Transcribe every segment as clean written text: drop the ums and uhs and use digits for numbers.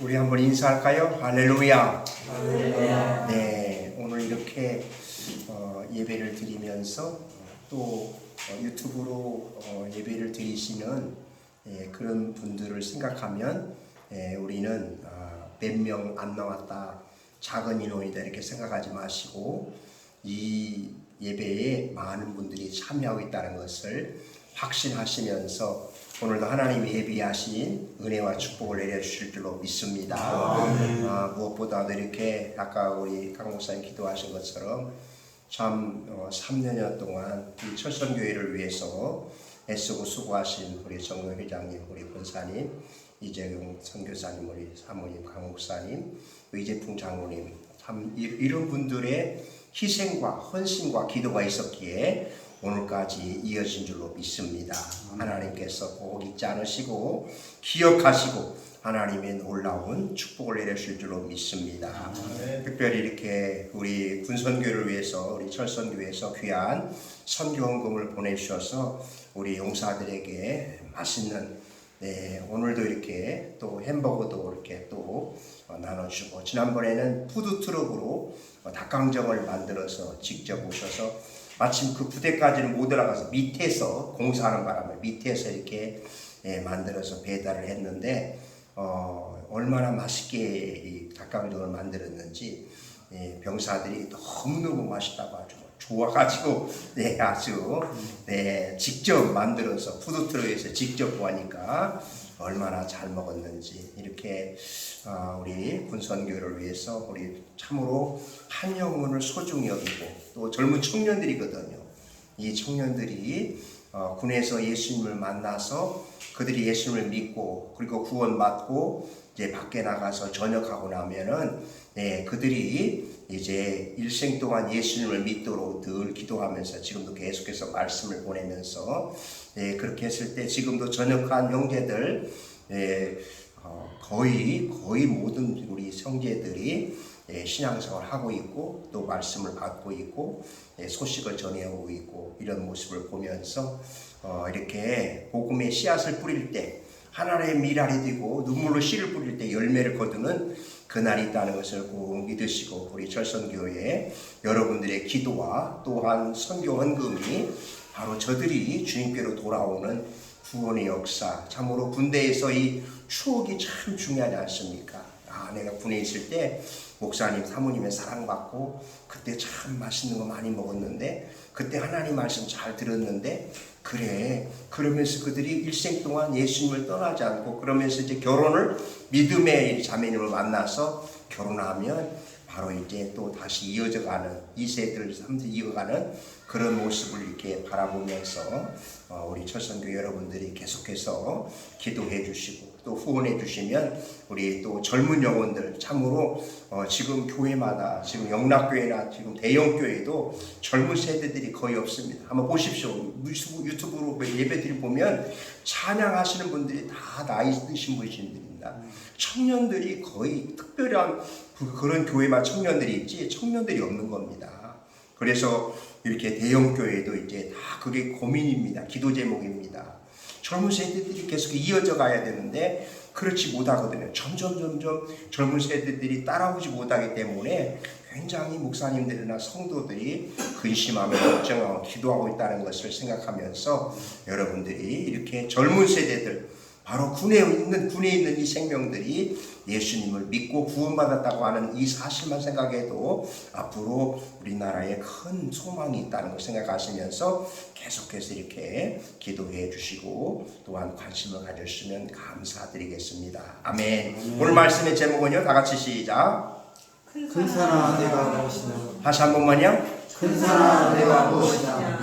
우리 한번 인사할까요? 할렐루야. 할렐루야. 네, 오늘 이렇게 예배를 드리면서 또 유튜브로 예배를 드리시는 그런 분들을 생각하면 우리는 몇 명 안 나왔다, 작은 인원이다 이렇게 생각하지 마시고 이 예배에 많은 분들이 참여하고 있다는 것을 확신하시면서 오늘도 하나님이 예비하신 은혜와 축복을 내려주실 줄로 믿습니다. 무엇보다도 이렇게 아까 우리 강 목사님 기도하신 것처럼 참 3년 동안 이 철선교회를 위해서 애쓰고 수고하신 우리 정교 회장님, 우리 본사님, 이재경 선교사님, 우리 사모님, 강 목사님, 이재풍 장로님, 참 이런 분들의 희생과 헌신과 기도가 있었기에 오늘까지 이어진 줄로 믿습니다. 하나님께서 꼭 잊지 않으시고 기억하시고 하나님의 놀라운 축복을 내려주실 줄로 믿습니다. 특별히 이렇게 우리 군선교회를 위해서 우리 철선교회에서 귀한 선교헌금을 보내주셔서 우리 용사들에게 맛있는 오늘도 이렇게 또 햄버거도 이렇게 또 나눠주고, 지난번에는 푸드트럭으로 닭강정을 만들어서 직접 오셔서 마침 그 부대까지는 못 올라가서 밑에서 공사하는 바람에 밑에서 이렇게 만들어서 배달을 했는데 얼마나 맛있게 이 닭강정을 만들었는지 병사들이 너무너무 맛있다고 아주 좋아가지고 아주 직접 만들어서 푸드트럭에서 직접 구하니까 얼마나 잘 먹었는지, 이렇게 우리 군선교회를 위해서 우리 참으로 한 영혼을 소중히 여기고 또 젊은 청년들이거든요. 이 청년들이 군에서 예수님을 만나서 그들이 예수님을 믿고 그리고 구원받고 이제 밖에 나가서 전역하고 나면은 그들이 이제 일생 동안 예수님을 믿도록 늘 기도하면서 지금도 계속해서 말씀을 보내면서 그렇게 했을 때 지금도 전역한 형제들 거의 모든 우리 형제들이 신앙생활을 하고 있고 또 말씀을 받고 있고 소식을 전해오고 있고, 이런 모습을 보면서 이렇게 복음의 씨앗을 뿌릴 때 하나님의 미랄이 되고 눈물로 씨를 뿌릴 때 열매를 거두는 그날이 있다는 것을 꼭 믿으시고, 우리 철선교회 여러분들의 기도와 또한 선교 헌금이 바로 저들이 주님께로 돌아오는 구원의 역사, 참으로 군대에서 이 추억이 참 중요하지 않습니까? 내가 군에 있을 때 목사님, 사모님의 사랑받고 그때 참 맛있는 거 많이 먹었는데 그때 하나님 말씀 잘 들었는데 그러면서 그들이 일생 동안 예수님을 떠나지 않고 그러면서 이제 결혼을 믿음의 자매님을 만나서 결혼하면 바로 이제 또 다시 이어져가는 2세들, 3세 이어가는 그런 모습을 이렇게 바라보면서 우리 철선교회 여러분들이 계속해서 기도해 주시고 또 후원해 주시면 우리 또 젊은 영혼들, 참으로 지금 교회마다 지금 영락교회나 지금 대형교회도 젊은 세대들이 거의 없습니다. 한번 보십시오. 유튜브로 예배들이 보면 찬양하시는 분들이 다 나이 드신 분들입니다. 청년들이 거의 특별한 그런 교회만 청년들이 있지 청년들이 없는 겁니다. 그래서 이렇게 대형교회도 이제 다 그게 고민입니다. 기도 제목입니다. 젊은 세대들이 계속 이어져 가야 되는데 그렇지 못하거든요. 점점 젊은 세대들이 따라오지 못하기 때문에 굉장히 목사님들이나 성도들이 근심하고 걱정하고 기도하고 있다는 것을 생각하면서 여러분들이 이렇게 젊은 세대들, 바로 군에 있는 이 생명들이 예수님을 믿고 구원받았다고 하는 이 사실만 생각해도 앞으로 우리나라에 큰 소망이 있다는 걸 생각하시면서 계속해서 이렇게 기도해 주시고 또한 관심을 가져주시면 감사드리겠습니다. 아멘. 오늘 말씀의 제목은요, 다 같이 시작. 큰 사나 내가 무엇이냐. 다시 한 번만요. 큰 사나 내가 무엇이냐.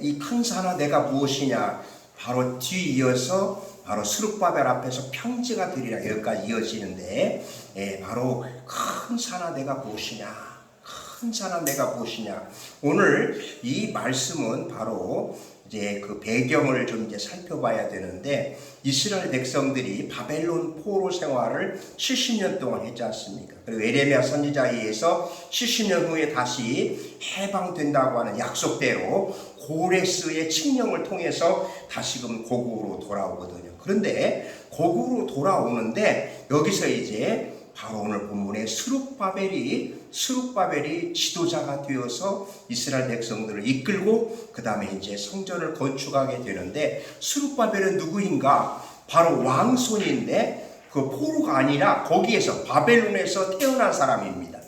이 큰 사나 내가 무엇이냐, 바로 뒤이어서 바로 스룹바벨 앞에서 평지가 되리라 여기까지 이어지는데 바로 큰 산아 내가 무엇이냐, 큰 산아 내가 무엇이냐. 오늘 이 말씀은 바로 이제 그 배경을 좀 이제 살펴봐야 되는데, 이스라엘 백성들이 바벨론 포로 생활을 70년 동안 했지 않습니까? 그리고 에레미야 선지자에 의해서 70년 후에 다시 해방된다고 하는 약속대로 고레스의 칙령을 통해서 다시금 고국으로 돌아오거든요. 그런데 고국으로 돌아오는데 여기서 이제 바로 오늘 본문에 스룹바벨이 지도자가 되어서 이스라엘 백성들을 이끌고 그 다음에 이제 성전을 건축하게 되는데, 스룹바벨은 누구인가? 바로 왕손인데 그 포로가 아니라 거기에서 바벨론에서 태어난 사람입니다.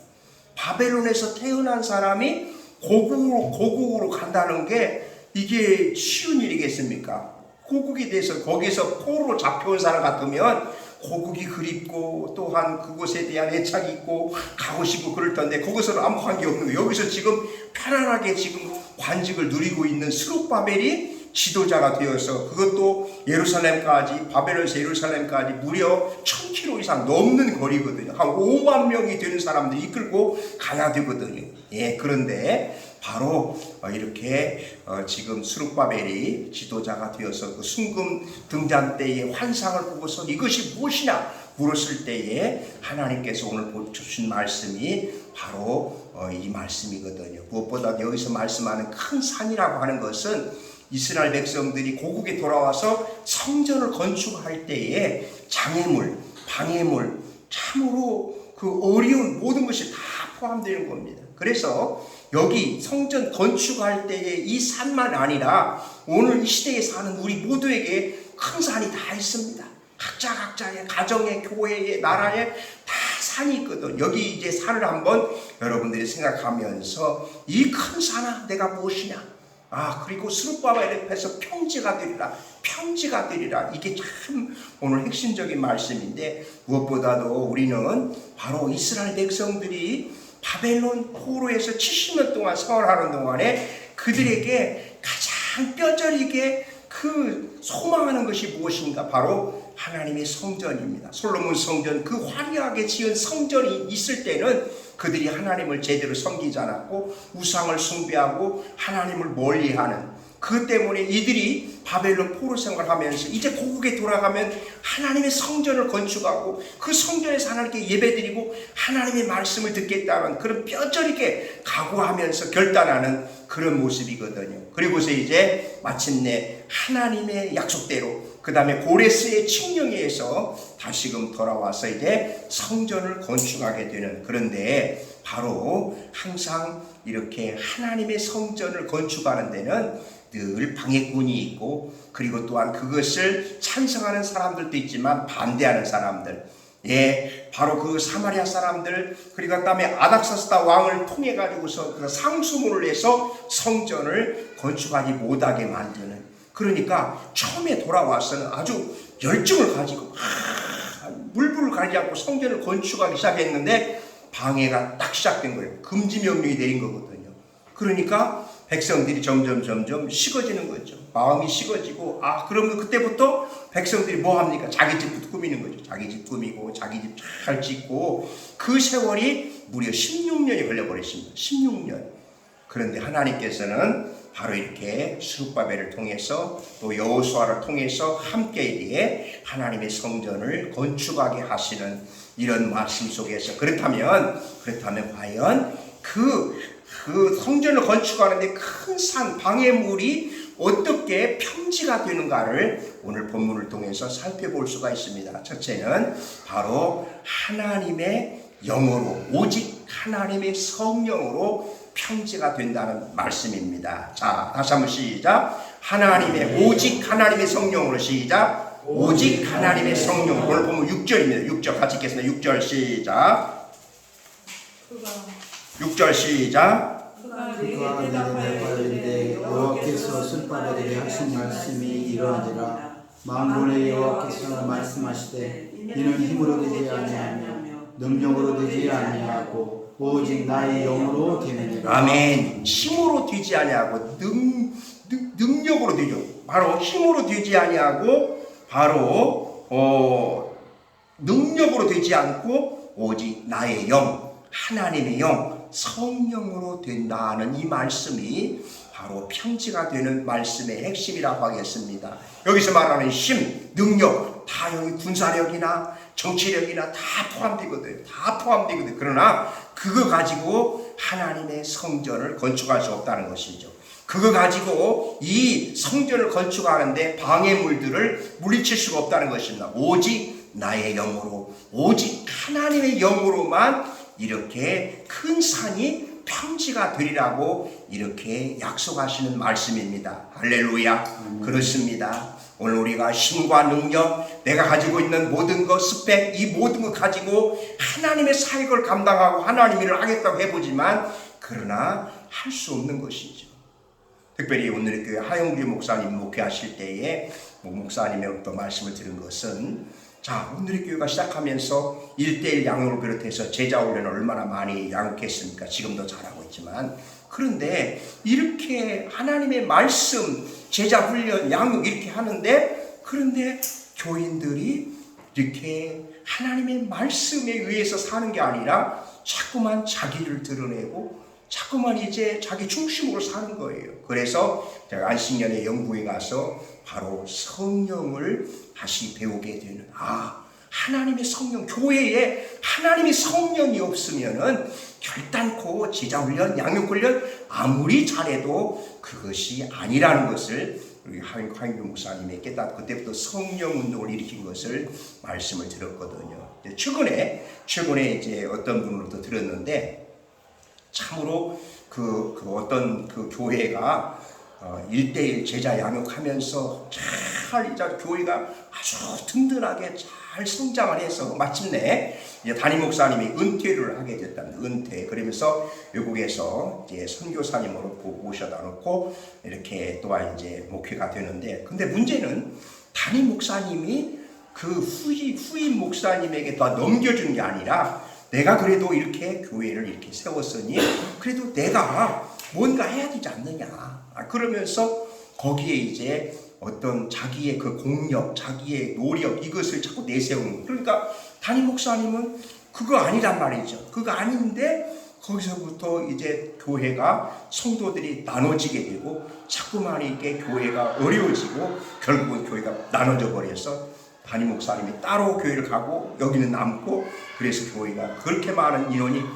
바벨론에서 태어난 사람이 고국으로 간다는 게 이게 쉬운 일이겠습니까? 고국에 대해서 거기서 포로로 잡혀온 사람 같으면 고국이 그립고 또한 그곳에 대한 애착이 있고 가고 싶고 그럴 텐데 거기서는 아무 관계 없는 거예요. 여기서 지금 편안하게 지금 관직을 누리고 있는 스룹바벨이 지도자가 되어서, 그것도 예루살렘까지, 바벨론에서 예루살렘까지 무려 1000km 이상 넘는 거리거든요. 한 5만 명이 되는 사람들이 이끌고 가야 되거든요. 예, 그런데 바로 이렇게 지금 스룹바벨이 지도자가 되어서 그 순금 등잔 때의 환상을 보고서 이것이 무엇이냐 물었을 때에 하나님께서 오늘 주신 말씀이 바로 이 말씀이거든요. 무엇보다 여기서 말씀하는 큰 산이라고 하는 것은 이스라엘 백성들이 고국에 돌아와서 성전을 건축할 때에 장애물, 방해물, 참으로 그 어려운 모든 것이 다 포함되는 겁니다. 그래서 여기 성전 건축할 때에 이 산만 아니라 오늘 이 시대에 사는 우리 모두에게 큰 산이 다 있습니다. 각자의 가정에, 교회에, 나라에 다 산이 있거든. 여기 이제 산을 한번 여러분들이 생각하면서 이 큰 산아 내가 무엇이냐? 그리고 스룹바벨 앞에서 평지가 되리라. 이게 참 오늘 핵심적인 말씀인데, 무엇보다도 우리는 바로 이스라엘 백성들이 바벨론 포로에서 70년 동안 생활하는 동안에 그들에게 가장 뼈저리게 그 소망하는 것이 무엇인가? 바로 하나님의 성전입니다. 솔로몬 성전, 그 화려하게 지은 성전이 있을 때는 그들이 하나님을 제대로 섬기지 않았고 우상을 숭배하고 하나님을 멀리하는, 그 때문에 이들이 바벨론 포로 생활하면서 이제 고국에 돌아가면 하나님의 성전을 건축하고 그 성전에서 하나님께 예배드리고 하나님의 말씀을 듣겠다는 그런 뼈저리게 각오하면서 결단하는 그런 모습이거든요. 그리고서 이제 마침내 하나님의 약속대로 그 다음에 고레스의 칙령에 의해서 다시금 돌아와서 이제 성전을 건축하게 되는, 그런데 바로 항상 이렇게 하나님의 성전을 건축하는 데는 늘 방해꾼이 있고, 그리고 또한 그것을 찬성하는 사람들도 있지만 반대하는 사람들, 바로 그 사마리아 사람들, 그리고 그다음에 아닥사스다 왕을 통해 가지고서 그 상수문을 해서 성전을 건축하지 못하게 만드는, 그러니까 처음에 돌아와서는 아주 열정을 가지고 물불을 가리지 않고 성전을 건축하기 시작했는데 방해가 딱 시작된 거예요. 금지 명령이 내린 거거든요. 그러니까 백성들이 점점 식어지는 거죠. 마음이 식어지고, 그러면 그때부터 백성들이 뭐 합니까? 자기 집부터 꾸미는 거죠. 자기 집 꾸미고 자기 집 잘 짓고, 그 세월이 무려 16년이 걸려버렸습니다. 16년. 그런데 하나님께서는 바로 이렇게 스룹바벨을 통해서 또 여호수아를 통해서 함께 하나님의 성전을 건축하게 하시는 이런 말씀 속에서, 그렇다면 과연 그 성전을 건축하는데 큰 산, 방해물이 어떻게 평지가 되는가를 오늘 본문을 통해서 살펴볼 수가 있습니다. 첫째는 바로 하나님의 영으로, 오직 하나님의 성령으로 평지가 된다는 말씀입니다. 자, 다시 한번 시작. 오직 하나님의 성령으로 시작. 오직 하나님의 성령. 오늘 보면 6절입니다. 6절 같이 읽겠습니다. 6절 시작. 6절 시작. 그가 내게 대답하였는데 여호와께서 스룹바벨에게 하신 말씀이 이러하니라. 만군의 여호와께서 말씀하시되 이는 힘으로 되지 아니하며 능력으로 되지 아니하고 오직 나의 영으로 되느니라. 아멘. 힘으로 되지 아니하고 능력으로 되죠. 바로 힘으로 되지 아니하고 바로 능력으로 되지 않고 오직 나의 영, 하나님의 영, 성령으로 된다는 이 말씀이 바로 평지가 되는 말씀의 핵심이라고 하겠습니다. 여기서 말하는 힘, 능력, 다 여기 군사력이나 정치력이나 다 포함되거든요. 그러나 그거 가지고 하나님의 성전을 건축할 수 없다는 것이죠. 그거 가지고 이 성전을 건축하는데 방해물들을 물리칠 수가 없다는 것입니다. 오직 나의 영으로, 오직 하나님의 영으로만 이렇게 큰 산이 평지가 되리라고 이렇게 약속하시는 말씀입니다. 할렐루야. 그렇습니다. 오늘 우리가 힘과 능력, 내가 가지고 있는 모든 것, 스펙, 이 모든 것 가지고 하나님의 사역을 감당하고 하나님 일을 하겠다고 해보지만 그러나 할 수 없는 것이죠. 특별히 오늘 교회 하영규 목사님 목회하실 때에 목사님의 또 말씀을 들은 것은, 자, 오늘의 교회가 시작하면서 1:1 양육을 비롯해서 제자 훈련을 얼마나 많이 양육했습니까? 지금도 잘하고 있지만, 그런데 이렇게 하나님의 말씀, 제자 훈련, 양육 이렇게 하는데, 그런데 교인들이 이렇게 하나님의 말씀에 의해서 사는 게 아니라 자꾸만 자기를 드러내고 자꾸만 이제 자기 중심으로 사는 거예요. 그래서 제가 안식년에 영국에 가서 바로 성령을 다시 배우게 되는, 하나님의 성령, 교회에 하나님의 성령이 없으면은 결단코 제자훈련, 양육훈련 아무리 잘해도 그것이 아니라는 것을 우리 하영규 목사님이 깨닫고 그때부터 성령 운동을 일으킨 것을 말씀을 들었거든요. 최근에 이제 어떤 분으로부터 들었는데, 참으로 그 어떤 그 교회가 1:1 제자 양육하면서 잘 이제 교회가 아주 든든하게 잘 성장을 해서 마침내 이제 담임 목사님이 은퇴를 하게 됐답니다. 은퇴. 그러면서 외국에서 이제 선교사님으로 모셔다 놓고 이렇게 또한 이제 목회가 되는데, 근데 문제는 담임 목사님이 그 후임 목사님에게 다 넘겨준 게 아니라, 내가 그래도 이렇게 교회를 이렇게 세웠으니 그래도 내가 뭔가 해야 되지 않느냐. 그러면서 거기에 이제 어떤 자기의 그 공력, 자기의 노력, 이것을 자꾸 내세우는 거예요. 그러니까 담임 목사님은 그거 아니란 말이죠. 그거 아닌데 거기서부터 이제 교회가, 성도들이 나눠지게 되고 자꾸만 이게 교회가 어려워지고 결국은 교회가 나눠져 버려서 담임 목사님이 따로 교회를 가고 여기는 남고, 그래서 교회가 그렇게 많은 인원이 막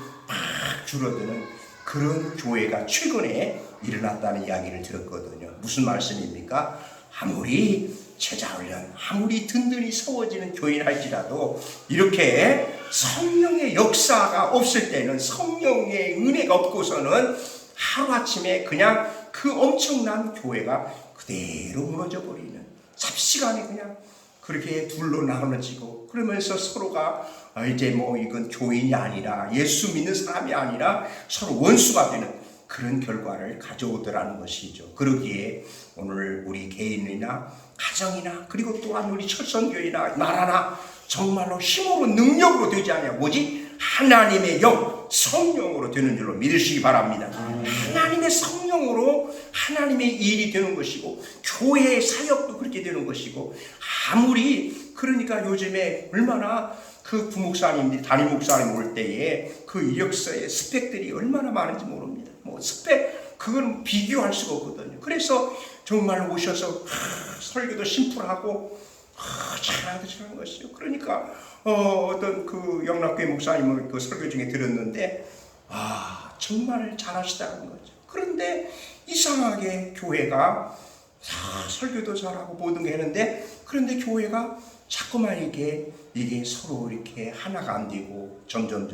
줄어드는 그런 교회가 최근에 일어났다는 이야기를 들었거든요. 무슨 말씀입니까? 아무리 제자훈련, 아무리 든든히 세워지는 교인 할지라도 이렇게 성령의 역사가 없을 때는, 성령의 은혜가 없고서는 하루아침에 그냥 그 엄청난 교회가 그대로 무너져 버리는, 삽시간에 그냥 그렇게 둘로 나눠지고, 그러면서 서로가 이제 뭐 이건 교인이 아니라 예수 믿는 사람이 아니라 서로 원수가 되는 그런 결과를 가져오더라는 것이죠. 그러기에 오늘 우리 개인이나 가정이나 그리고 또한 우리 철선교회나 나라나 정말로 힘으로 능력으로 되지 않냐, 오직 하나님의 영, 성령으로 되는 줄로 믿으시기 바랍니다. 하나님의 성령으로 하나님의 일이 되는 것이고, 교회의 사역도 그렇게 되는 것이고, 아무리 그러니까 요즘에 얼마나 그 부목사님들이, 담임 목사님 올 때에 그 이력서에 스펙들이 얼마나 많은지 모릅니다. 뭐 스펙, 그건 비교할 수가 없거든요. 그래서 정말 오셔서 설교도 심플하고 잘하는 것이요. 그러니까 어떤 그 영락교회 목사님을 그 설교 중에 들었는데, 정말 잘하시다는 거죠. 그런데 이상하게 교회가 설교도 잘하고 모든 게 했는데, 그런데 교회가 자꾸만 이게 서로 이렇게 하나가 안 되고 점점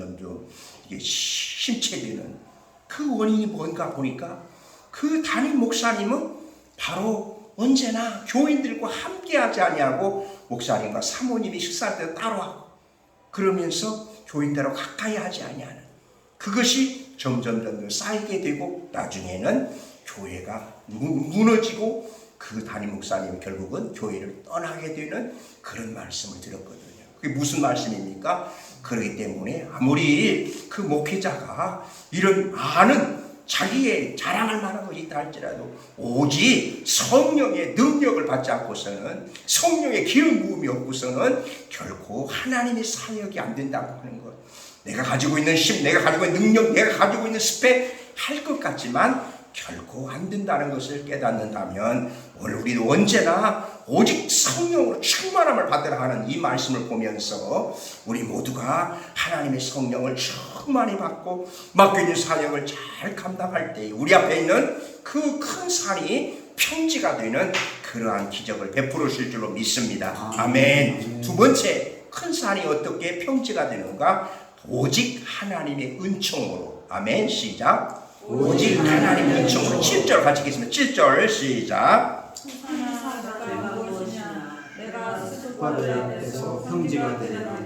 이게 심체되는 그 원인이 뭔가 보니까, 그 담임 목사님은 바로 언제나 교인들과 함께하지 아니하고 목사님과 사모님이 식사할 때 따로하고 그러면서 교인들하고 가까이 하지 아니하는, 그것이 점점 쌓이게 되고 나중에는 교회가 무너지고 그 담임 목사님이 결국은 교회를 떠나게 되는 그런 말씀을 들었거든요. 그게 무슨 말씀입니까? 그렇기 때문에 아무리 그 목회자가 이런 아는 자기의 자랑할 만한 것이 있다 할지라도 오직 성령의 능력을 받지 않고서는, 성령의 기름 부음이 없고서는 결코 하나님의 사역이 안 된다고 하는 것. 내가 가지고 있는 힘, 내가 가지고 있는 능력, 내가 가지고 있는 스펙 할 것 같지만 결코 안 된다는 것을 깨닫는다면, 오늘 우리도 언제나 오직 성령으로 충만 충만함을 받으라 하는 이 말씀을 보면서 우리 모두가 하나님의 성령을 충만히 받고 맡겨진 사역을 잘 감당할 때 우리 앞에 있는 그 큰 산이 평지가 되는 그러한 기적을 베풀으실 줄로 믿습니다. 아멘. 두 번째, 큰 산이 어떻게 평지가 되는가? 오직 하나님의 은총으로. 아멘. 시작. 오직 하나님의 은총으로. 7절 같이 읽겠습니다. 7절 시작. 숲바벨 앞에서 평지가 되리라.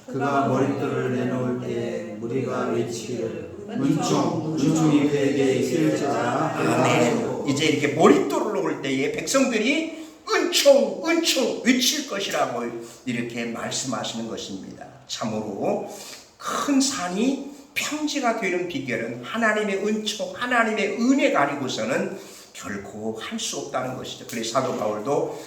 그가 머릿돌을 내놓을 때 무리가 외치기를 은총이 그에게 있을지라. 아멘. 이제 이렇게 머릿돌을 놓을 때에 백성들이 은총 외칠 것이라고 이렇게 말씀하시는 것입니다. 참으로 큰 산이 평지가 되는 비결은 하나님의 은총, 하나님의 은혜가 아니고서는 결코 할 수 없다는 것이죠. 그래서 사도 바울도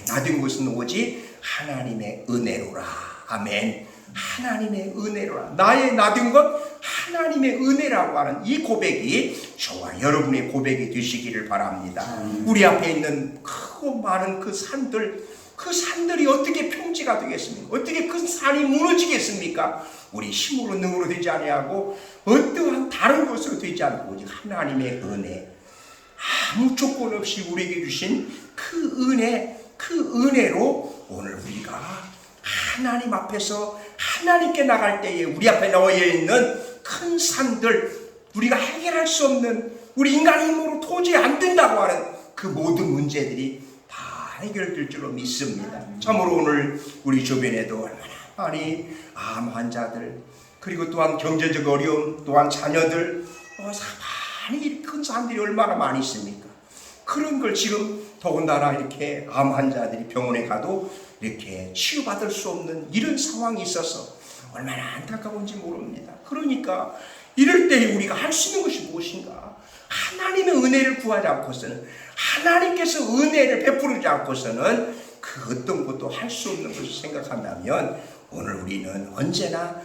나된 것은 오직 하나님의 은혜로라. 아멘. 하나님의 은혜로라. 나의 나된 것 하나님의 은혜라고 하는 이 고백이 저와 여러분의 고백이 되시기를 바랍니다. 우리 앞에 있는 크고 많은 그 산들이 어떻게 평지가 되겠습니까? 어떻게 그 산이 무너지겠습니까? 우리 힘으로 능으로 되지 아니하고 어떠한 다른 것으로 되지 않고 오직 하나님의 은혜, 아무 조건 없이 우리에게 주신 그 은혜로 오늘 우리가 하나님 앞에서 하나님께 나갈 때에 우리 앞에 놓여 있는 큰 산들, 우리가 해결할 수 없는, 우리 인간의 힘으로 도저히 안 된다고 하는 그 모든 문제들이 다 해결될 줄로 믿습니다. 참으로 오늘 우리 주변에도 얼마나 많이 암 환자들, 그리고 또한 경제적 어려움, 또한 자녀들, 많이 큰 산들이 얼마나 많이 있습니까? 그런 걸 지금 더군다나 이렇게 암 환자들이 병원에 가도 이렇게 치유받을 수 없는 이런 상황이 있어서 얼마나 안타까운지 모릅니다. 그러니까 이럴 때 우리가 할 수 있는 것이 무엇인가? 하나님의 은혜를 구하지 않고서는, 하나님께서 은혜를 베푸지 않고서는 그 어떤 것도 할 수 없는 것을 생각한다면 오늘 우리는 언제나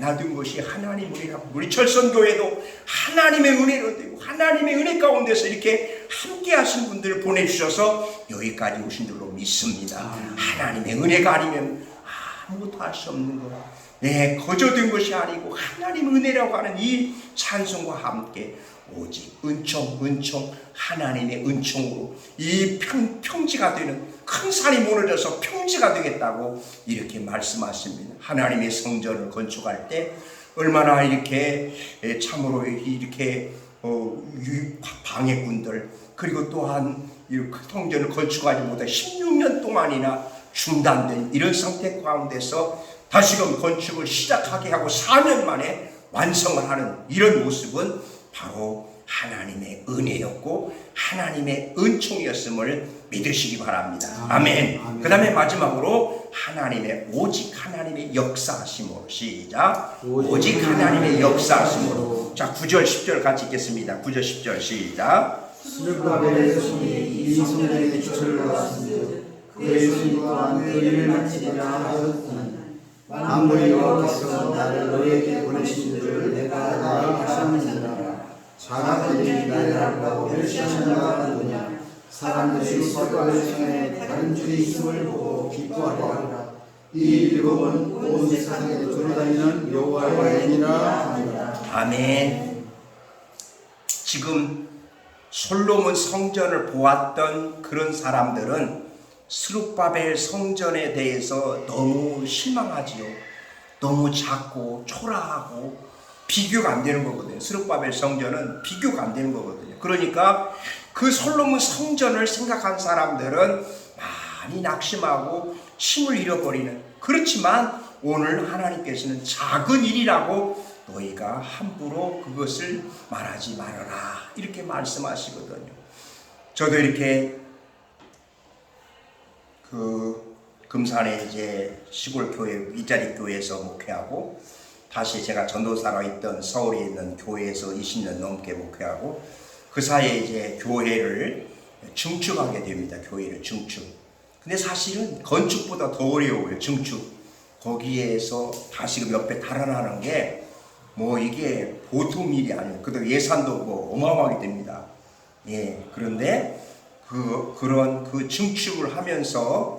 나된 것이 하나님 은혜라고, 우리 철선교회도 하나님의 은혜로 되고 하나님의 은혜 가운데서 이렇게 함께 하신 분들을 보내주셔서 여기까지 오신 줄로 믿습니다. 하나님의 은혜가 아니면 아무것도 할 수 없는 거라. 거저된 것이 아니고 하나님 은혜라고 하는 이 찬송과 함께 오직 은총 하나님의 은총으로 이 평지가 되는, 큰 산이 무너져서 평지가 되겠다고 이렇게 말씀하십니다. 하나님의 성전을 건축할 때 얼마나 이렇게 참으로 이렇게 방해꾼들, 그리고 또한 성전을 건축하지 못해 16년 동안이나 중단된 이런 상태 가운데서 다시금 건축을 시작하게 하고 4년 만에 완성을 하는 이런 모습은 바로 하나님의 은혜였고 하나님의 은총이었음을 믿으시기 바랍니다. 아멘. 그 다음에 마지막으로 오직 하나님의 역사하심으로. 시작. 오직 하나님의 역사하심으로. 자, 9절 10절 같이 읽겠습니다. 9절 10절 시작. 스룹바벨의 손이 이 성전에 기초를 놓았으며 그의 손 또한 그 일을 마치리라 하였더니 만군의 여호와께서 나를 너희에게 보내신 줄 내가 하셨느니라. 자가들이 나를 알고 멸시하는가 하느냐. 사람들이 스룹바벨의 손에 다른 주의 힘을 보고 기뻐하리라. 이 일곱은 온 세상에 돌아다니는 여호와의 은이라 하니라. 아멘. 지금 솔로몬 성전을 보았던 그런 사람들은 스룹바벨 성전에 대해서 너무 실망하지요. 너무 작고 초라하고 비교가 안 되는 거거든요. 스룹바벨 성전은 비교가 안 되는 거거든요. 그러니까 그 솔로몬 성전을 생각한 사람들은 많이 낙심하고 힘을 잃어버리는, 그렇지만 오늘 하나님께서는 작은 일이라고 너희가 함부로 그것을 말하지 말아라 이렇게 말씀하시거든요. 저도 이렇게 금산에 이제 시골 교회 윗자리 교회에서 목회하고 다시 제가 전도사로 있던 서울에 있는 교회에서 20년 넘게 목회하고 그 사이에 이제 교회를 증축하게 됩니다. 교회를 증축. 근데 사실은 건축보다 더 어려워요. 증축. 거기에서 다시금 옆에 달아나는 게 이게 보통 일이 아니에요. 그다음 예산도 어마어마하게 됩니다. 그런데 그런 증축을 하면서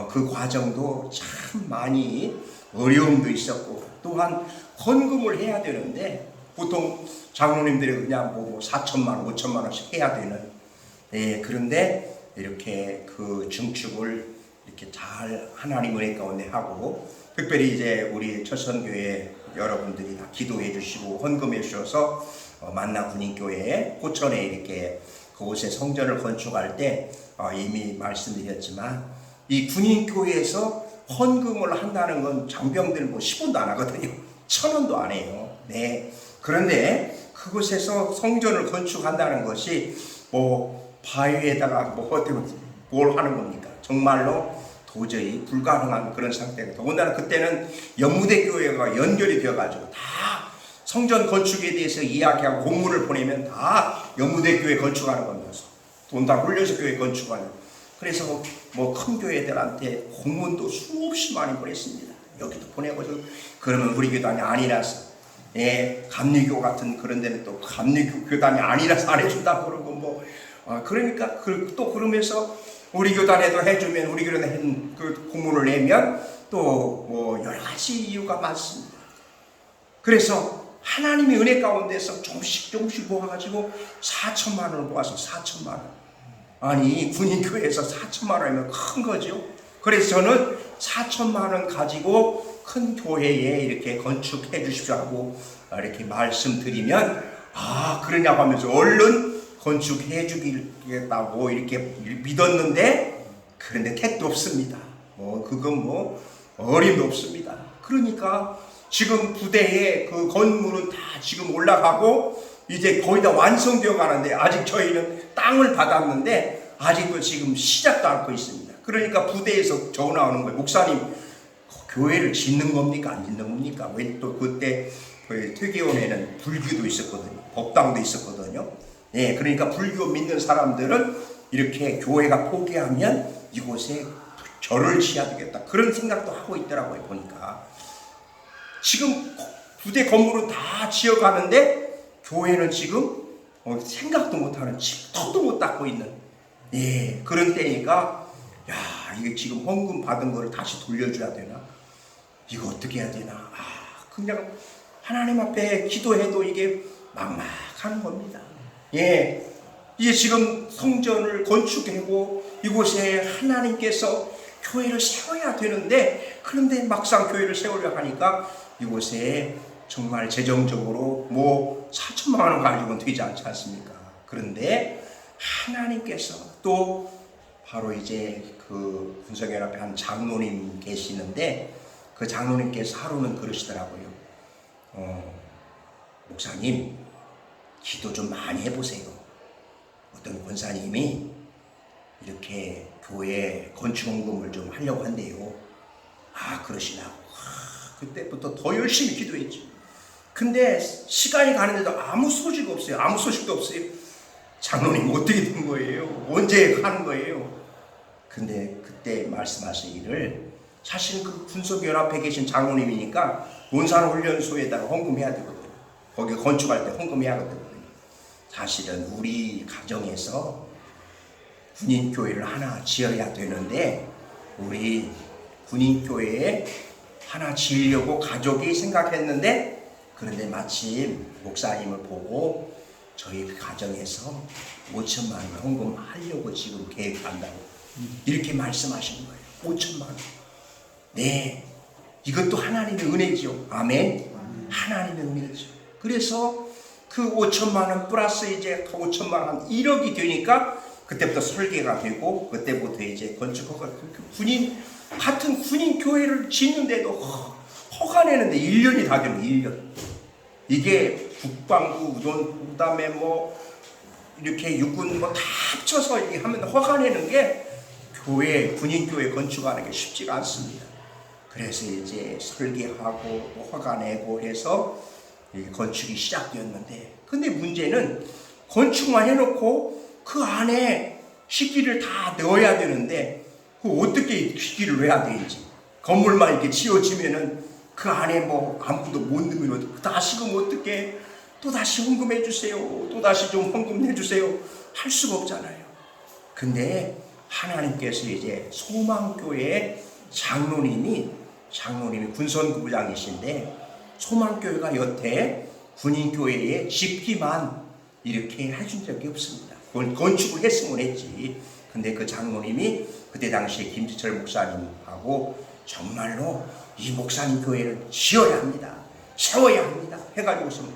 그 과정도 참 많이 어려움도 있었고, 또한 헌금을 해야 되는데 보통 장로님들이 그냥 뭐 4천만 원, 5천만 원씩 해야 되는, 그런데 이렇게 그 증축을 이렇게 잘 하나님 은혜 가운데 하고, 특별히 이제 우리 철선교회 여러분들이 다 기도해 주시고 헌금해 주셔서 만나 군인교회 호천에 이렇게 그곳에 성전을 건축할 때 이미 말씀드렸지만, 이 군인교회에서 헌금을 한다는 건 장병들 뭐 10원도 안 하거든요. 1,000원도 안 해요. 네. 그런데 그곳에서 성전을 건축한다는 것이 뭐 바위에다가 뭐 어떻게 뭘 하는 겁니까? 정말로 도저히 불가능한 그런 상태가. 더군다나 그때는 연무대 교회가 연결이 되어가지고 다 성전 건축에 대해서 이야기하고 공문을 보내면 다 연무대 교회 건축하는 겁니다. 돈 다 흘려서 교회 건축하는. 그래서 뭐 큰 교회들한테 공문도 수없이 많이 보냈습니다. 여기도 보내고, 그러면 우리 교단이 아니라서, 감리교 같은 그런 데는 또 감리교 교단이 아니라서 안 해준다고 그러고, 뭐 그러니까 또 그러면서 우리 교단에도 해주면, 우리 교단에 그 공문을 내면 또 뭐 여러 가지 이유가 많습니다. 그래서 하나님의 은혜 가운데서 조금씩 모아가지고 4천만 원을 모아서 4천만 원. 아니, 군인교회에서 4천만 원이면 큰 거죠. 그래서 저는 4천만 원 가지고 큰 교회에 이렇게 건축해 주십시오 하고 이렇게 말씀드리면, 그러냐고 하면서 얼른 건축해 주겠다고 이렇게 믿었는데, 그런데 택도 없습니다. 그건 뭐 어림도 없습니다. 그러니까 지금 부대에 그 건물은 다 지금 올라가고 이제 거의 다 완성되어 가는데, 아직 저희는 땅을 받았는데 아직도 지금 시작도 않고 있습니다. 그러니까 부대에서 전화 오는 거예요. 목사님, 교회를 짓는 겁니까? 안 짓는 겁니까? 왜 또 그때 퇴계원에는 불교도 있었거든요. 법당도 있었거든요. 그러니까 불교 믿는 사람들은 이렇게 교회가 포기하면 이곳에 절을 지어야 되겠다, 그런 생각도 하고 있더라고요. 보니까 지금 부대 건물은 다 지어가는데 교회는 지금 생각도 못하는, 집도 못 닦고 있는 그런 때니까, 이게 지금 헌금 받은 거를 다시 돌려줘야 되나? 이거 어떻게 해야 되나? 그냥 하나님 앞에 기도해도 이게 막막한 겁니다. 이게 지금 성전을 건축하고 이곳에 하나님께서 교회를 세워야 되는데, 그런데 막상 교회를 세우려 하니까 이곳에 정말 재정적으로 뭐 4천만 원 가지고는 되지 않지 않습니까? 그런데 하나님께서 또 바로 이제 그 군성연합회 한 장로님 계시는데, 그 장로님께서 하루는 그러시더라고요. 목사님, 기도 좀 많이 해보세요. 어떤 권사님이 이렇게 교회 건축헌금을 좀 하려고 한대요. 그러시나고. 그때부터 더 열심히 기도했죠. 근데 시간이 가는데도 아무 소식 없어요. 아무 소식도 없어요. 장로님 어떻게 된 거예요? 언제 하는 거예요? 근데 그때 말씀하시기를, 사실 그 군속연합에 계신 장로님이니까 논산훈련소에다가 헌금해야 되거든요. 거기 건축할 때 헌금해야 되거든요. 사실은 우리 가정에서 군인교회를 하나 지어야 되는데, 우리 군인교회에 하나 지으려고 가족이 생각했는데, 그런데 마침 목사님을 보고 저희 가정에서 5천만 원 헌금하려고 지금 계획한다고 이렇게 말씀하시는 거예요. 5천만 원. 이것도 하나님의 은혜죠. 아멘. 하나님의 은혜죠. 그래서 그 5천만 원 플러스 이제 5천만 원 1억이 되니까 그때부터 설계가 되고, 그때부터 이제 건축허가, 같은 군인 교회를 짓는데도 허가 내는데 1년이 다 되는 1년. 이게 국방부, 그 다음에 뭐 이렇게 육군 뭐 다 합쳐서 이렇게 하면 허가 내는 게 교회, 군인 교회 건축하는 게 쉽지가 않습니다. 그래서 이제 설계하고 허가 내고 해서 건축이 시작되었는데, 근데 문제는 건축만 해놓고 그 안에 식기를 다 넣어야 되는데, 어떻게 식기를 넣어야 되는지, 건물만 이렇게 지어지면은 그 안에 뭐 아무도 못 넣으면 다시 그럼 어떻게 또 다시 헌금해 주세요, 또 다시 좀 헌금 내주세요 할 수가 없잖아요. 근데 하나님께서 이제 소망교회 장로님이 군선구부장이신데 소망교회가 여태 군인교회에 집기만 이렇게 해준 적이 없습니다. 건축을 했으면 했지. 근데 그 장로님이 그때 당시에 김지철 목사님하고 정말로 이 목사님 교회를 지어야 합니다. 세워야 합니다. 해가지고서 막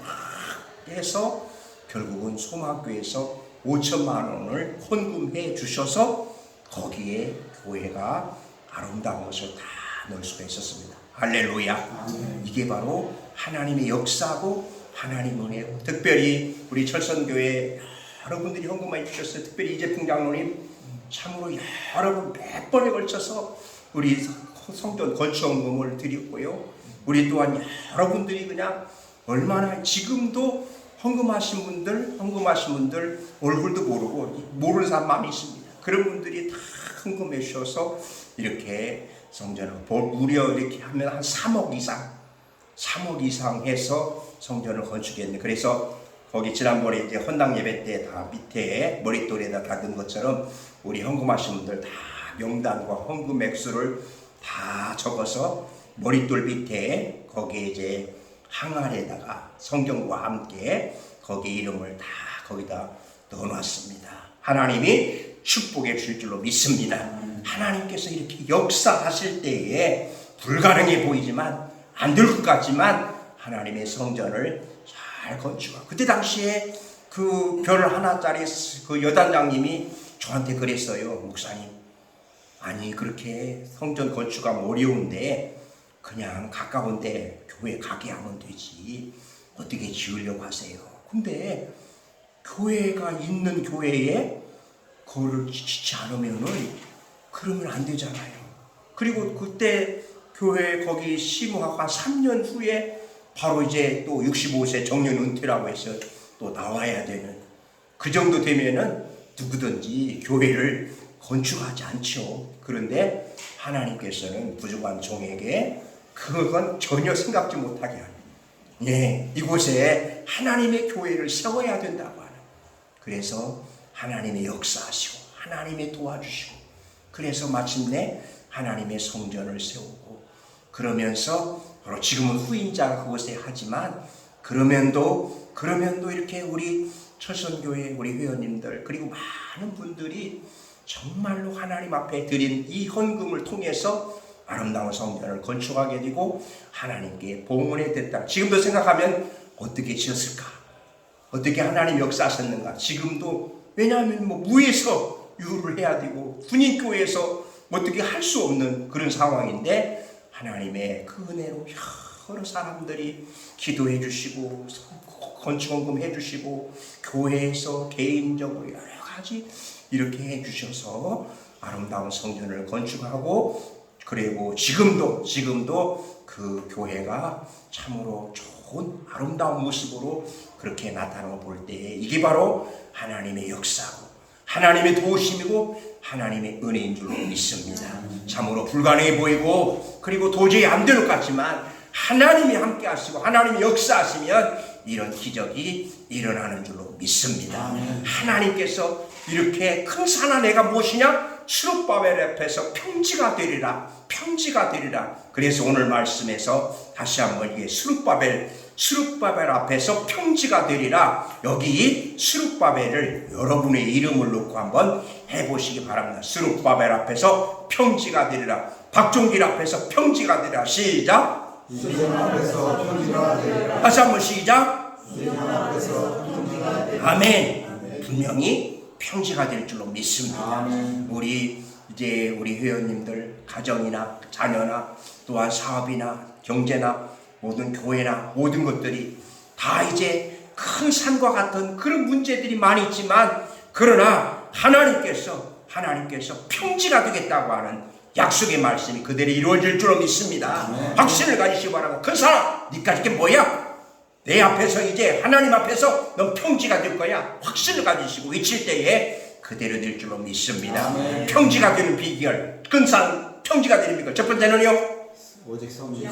해서 결국은 소망교회에서 5천만 원을 헌금해 주셔서 거기에 교회가 아름다운 것을 다 넣을 수가 있었습니다. 할렐루야. 이게 바로 하나님의 역사고 하나님 은혜고, 특별히 우리 철선교회 여러분들이 헌금해 주셨어요. 특별히 이재풍 장로님 참으로 여러 번 몇 번에 걸쳐서 우리 성전 건축 헌금을 드렸고요. 우리 또한 여러분들이 그냥 얼마나 지금도 헌금하신 분들 얼굴도 모르는 사람 많이 있습니다. 그런 분들이 다 헌금해 주셔서 이렇게 성전을 무려 이렇게 하면 한 3억 이상 해서 성전을 건축했는데, 그래서 거기 지난번에 이제 헌당 예배 때 다 밑에 머릿돌에다 닫은 것처럼 우리 헌금하신 분들 다 명단과 헌금 액수를 다 적어서 머릿돌 밑에 거기에 이제 항아리에다가 성경과 함께 거기 이름을 다 거기다 넣어놨습니다. 하나님이 축복해 주실 줄로 믿습니다. 하나님께서 이렇게 역사하실 때에 불가능해 보이지만 안 될 것 같지만 하나님의 성전을 잘 건축하고, 그때 당시에 그 별 하나짜리 그 여단장님이 저한테 그랬어요. 목사님, 아니 그렇게 성전 건축하면 어려운데 그냥 가까운데 교회 가게 하면 되지 어떻게 지으려고 하세요? 근데 교회가 있는 교회에 그거를 짓지 않으면은 그러면 안 되잖아요. 그리고 그때 교회 거기 심우하고 한 3년 후에 바로 이제 또 65세 정년 은퇴라고 해서 또 나와야 되는, 그 정도 되면은 누구든지 교회를 건축하지 않죠. 그런데 하나님께서는 부족한 종에게 그건 전혀 생각지 못하게 하는, 이곳에 하나님의 교회를 세워야 된다고 하는, 그래서 하나님의 역사하시고 하나님의 도와주시고, 그래서 마침내 하나님의 성전을 세우고, 그러면서 바로 지금은 후임자가 그곳에 하지만 그러면도 이렇게 우리 철선교회 우리 회원님들 그리고 많은 분들이 정말로 하나님 앞에 드린 이 헌금을 통해서 아름다운 성전을 건축하게 되고 하나님께 봉헌해 됐다. 지금도 생각하면 어떻게 지었을까? 어떻게 하나님 역사하셨는가? 지금도 왜냐하면 무에서 유를 해야 되고 군인교회에서 어떻게 할 수 없는 그런 상황인데 하나님의 그 은혜로 여러 사람들이 기도해 주시고 건축헌금 해 주시고 교회에서 개인적으로 여러 가지 이렇게 해 주셔서 아름다운 성전을 건축하고, 그리고 지금도 그 교회가 참으로 좋은 아름다운 모습으로 그렇게 나타나고 볼 때에 이게 바로 하나님의 역사고 하나님의 도우심이고 하나님의 은혜인 줄로 믿습니다. 참으로 불가능해 보이고 그리고 도저히 안 될 것 같지만 하나님이 함께 하시고 하나님이 역사하시면 이런 기적이 일어나는 줄로 믿습니다. 하나님께서 이렇게 큰 산 내가 무엇이냐? 스룹바벨 앞에서 평지가 되리라. 그래서 오늘 말씀에서 다시 한번 이게 스룹바벨 앞에서 평지가 되리라. 여기 스룹바벨을 여러분의 이름을 놓고 한번 해보시기 바랍니다. 스룹바벨 앞에서 평지가 되리라. 박종길 앞에서 평지가 되리라. 시작. 시선 앞에서 평지가 되리라. 다시 한번 시작. 시선 앞에서 평지가 되리라. 아멘. 분명히 평지가 될 줄로 믿습니다. 아멘. 우리 회원님들 가정이나 자녀나 또한 사업이나 경제나 모든 교회나 모든 것들이 다 이제 큰 산과 같은 그런 문제들이 많이 있지만, 그러나 하나님께서 평지가 되겠다고 하는 약속의 말씀이 그대로 이루어질 줄로 믿습니다. 확신을 가지시기 바라고. 큰 사람, 니가 이게 뭐야? 내 앞에서 이제 하나님 앞에서 넌 평지가 될 거야. 확신을 가지시고 외칠 때에 그대로 될 줄로 믿습니다. 아멘. 평지가 되는 비결, 큰 산 평지가 되는 비결. 첫 번째는요,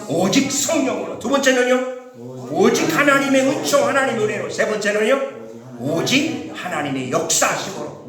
오직 성령으로. 두 번째는요, 오직 하나님의 은총, 하나님의 은혜로. 세 번째는요, 오직 하나님의 역사하심으로.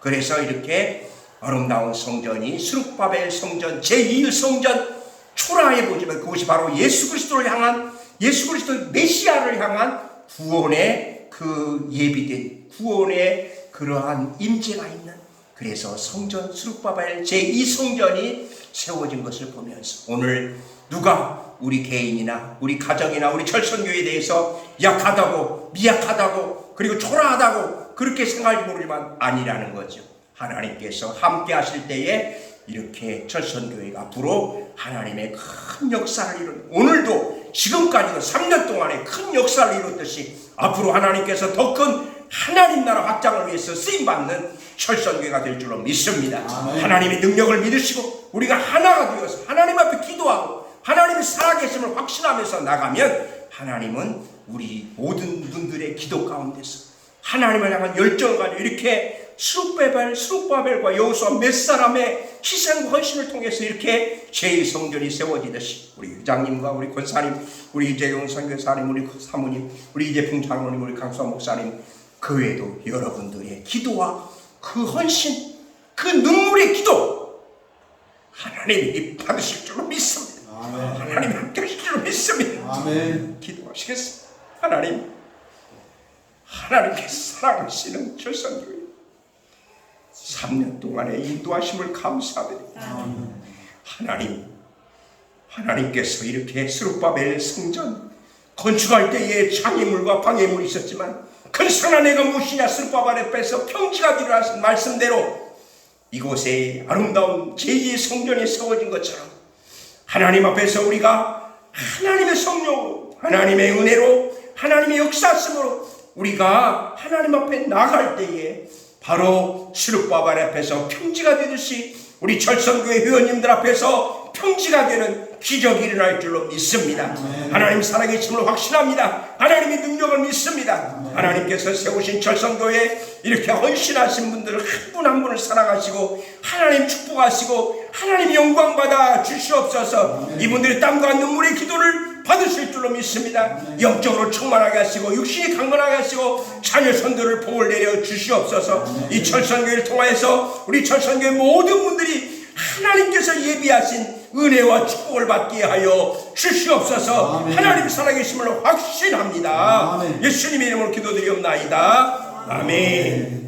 그래서 이렇게 아름다운 성전이 수룹바벨 성전 제2성전 초라해 보지만 그것이 바로 예수 그리스도를 향한 예수 그리스도 메시아를 향한 구원의 그 예비된 구원의 그러한 임재가 있는 그래서 성전 수룹바벨 제2성전이 세워진 것을 보면서 오늘 누가 우리 개인이나 우리 가정이나 우리 철선교회에 대해서 약하다고 미약하다고 그리고 초라하다고 그렇게 생각할지 모르지만 아니라는 거죠. 하나님께서 함께 하실 때에 이렇게 철선교회가 앞으로 하나님의 큰 역사를 이룬 오늘도 지금까지도 3년 동안에 큰 역사를 이뤘듯이 앞으로 하나님께서 더 큰 하나님 나라 확장을 위해서 쓰임받는 철선교회가 될 줄로 믿습니다. 아멘. 하나님의 능력을 믿으시고 우리가 하나가 되어서 하나님 앞에 기도하고 하나님의 살아계심을 확신하면서 나가면 하나님은 우리 모든 분들의 기도 가운데서 하나님을 향한 열정을 가지고 이렇게 수룹바벨과 여호수아 몇 사람의 희생과 헌신을 통해서 이렇게 제2성전이 세워지듯이 우리 회장님과 우리 권사님, 우리 이재용 선교사님, 우리 사모님, 우리 이재풍 장로님, 우리 강수아 목사님 그 외에도 여러분들의 기도와 그 헌신, 그 눈물의 기도 하나님이 받으실 줄로 믿습니다. 아멘. 하나님이 함께 하실 줄로 믿습니다. 아멘. 기도하시겠습니다. 하나님께서 사랑하시는 철선교회 3년 동안의 인도하심을 감사드립니다. 하나님께서 이렇게 스룹바벨 성전 건축할 때에 장애물과 방해물이 있었지만 근성한 내가 무엇이냐 스룹바벨 앞에서 평지가 되리라 하신 말씀대로 이곳에 아름다운 제2의 성전이 세워진 것처럼 하나님 앞에서 우리가 하나님의 성령 하나님의 은혜로 하나님의 역사심으로 우리가 하나님 앞에 나갈 때에 바로 스룹바벨 앞에서 평지가 되듯이 우리 철선교회 회원님들 앞에서 평지가 되는 기적이 일어날 줄로 믿습니다. 하나님 살아계심을 확신합니다. 하나님의 능력을 믿습니다. 하나님께서 세우신 철선교회에 이렇게 헌신하신 분들을 한 분 한 분을 사랑하시고 하나님 축복하시고 하나님 영광받아 주시옵소서. 이분들의 땀과 눈물의 기도를 받으실 줄로 믿습니다. 영적으로 충만하게 하시고 육신이 강건하게 하시고 자녀 손들을 복을 내려 주시옵소서. 이 철선교회를 통하여서 우리 철선교회 모든 분들이 하나님께서 예비하신 은혜와 축복을 받게 하여 주시옵소서. 아멘. 하나님 살아계심을 확신합니다. 아멘. 예수님의 이름으로 기도드리옵나이다. 아멘.